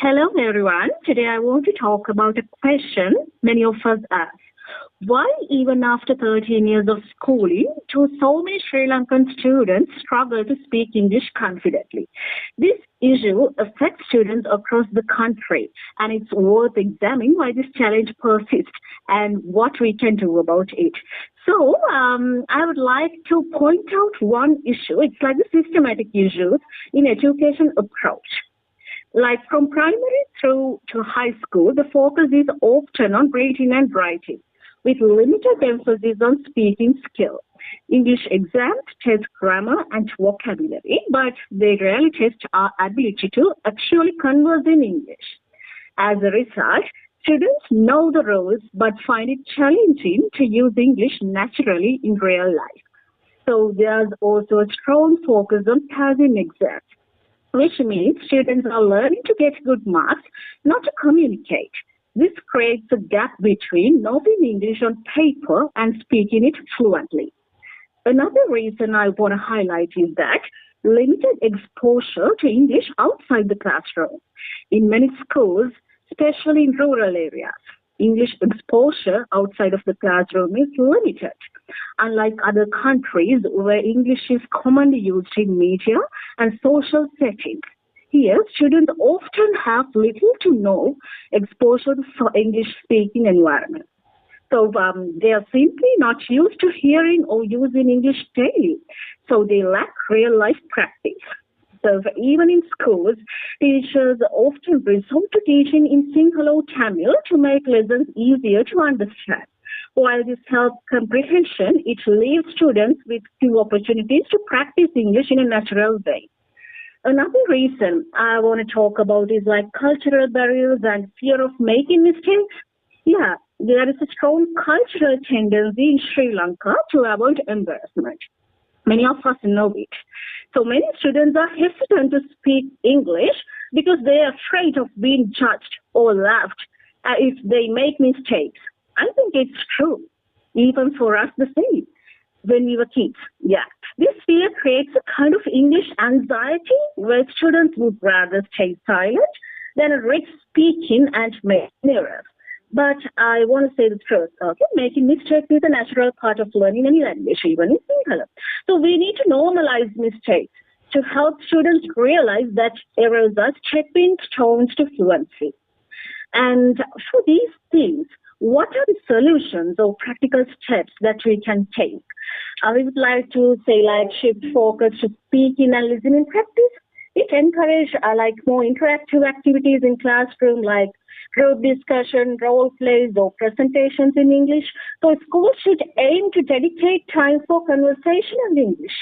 Hello, everyone. Today I want to talk about a question many of us ask. Why, even after 13 years of schooling, do so many Sri Lankan students struggle to speak English confidently? This issue affects students across the country, and it's worth examining why this challenge persists and what we can do about it. I would like to point out one issue. It's like the systematic issues in education approach. Like from primary through to high school, the focus is often on reading and writing, with limited emphasis on speaking skill. English exams test grammar and vocabulary, but they rarely test our ability to actually converse in English. As a result, students know the rules but find it challenging to use English naturally in real life. So there's also a strong focus on passing exams, which means students are learning to get good marks, not to communicate. This creates a gap between knowing English on paper and speaking it fluently. Another reason I want to highlight is that limited exposure to English outside the classroom. In many schools, especially in rural areas, English exposure outside of the classroom is limited. Unlike other countries where English is commonly used in media and social settings, here students often have little to no exposure to English speaking environment. They are simply not used to hearing or using English daily, so they lack real life practice. So even in schools, teachers often resort to teaching in Sinhala Tamil to make lessons easier to understand. While this helps comprehension, it leaves students with few opportunities to practice English in a natural way. Another reason I want to talk about is like cultural barriers and fear of making mistakes. Yeah, there is a strong cultural tendency in Sri Lanka to avoid embarrassment. Many of us know it. So many students are hesitant to speak English because they are afraid of being judged or laughed if they make mistakes. I think it's true, even for us the same when we were kids. Yeah. This fear creates a kind of English anxiety where students would rather stay silent than risk speaking and make errors. But I want to say the truth, okay? Making mistakes is a natural part of learning any language, even in Sinhala. So we need to normalize mistakes to help students realize that errors are stepping stones to fluency. And for these things, what are the solutions or practical steps that we can take? I would like to say like shift focus to speaking and listening practice. It encourage like more interactive activities in classroom like group discussion, role plays or presentations in English. So schools should aim to dedicate time for conversation in English.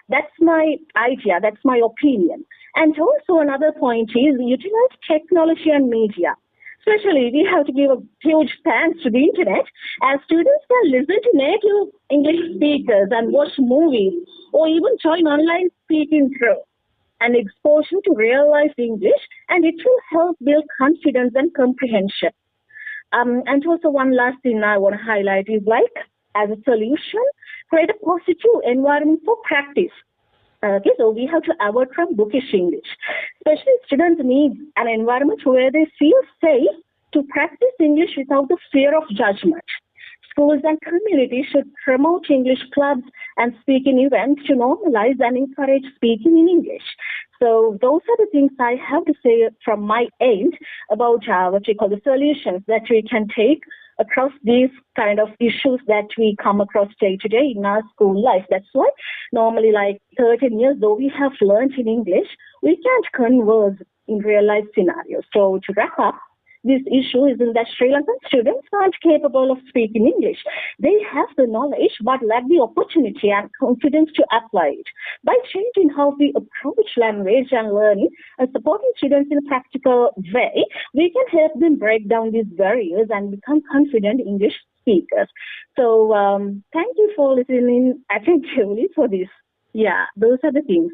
That's my idea, that's my opinion. And also another point is utilize technology and media. Especially, we have to give a huge thanks to the internet as students can listen to native English speakers and watch movies or even join online speaking groups and exposure to real life English, and it will help build confidence and comprehension. And also one last thing I want to highlight is like as a solution, create a positive environment for practice. Okay, so we have to avoid from bookish English. Especially students need an environment where they feel safe to practice English without the fear of judgment. Schools and communities should promote English clubs and speaking events to normalize and encourage speaking in English. So those are the things I have to say from my end about what we call the solutions that we can take across these kind of issues that we come across day to day in our school life. That's why normally like 13 years though we have learned in English, we can't converse in real life scenarios. So to wrap up, this issue is in that Sri Lankan students aren't capable of speaking English. They have the knowledge but lack the opportunity and confidence to apply it. By changing how we approach language and learning and supporting students in a practical way, we can help them break down these barriers and become confident English speakers. Thank you for listening attentively for this. Yeah, those are the things.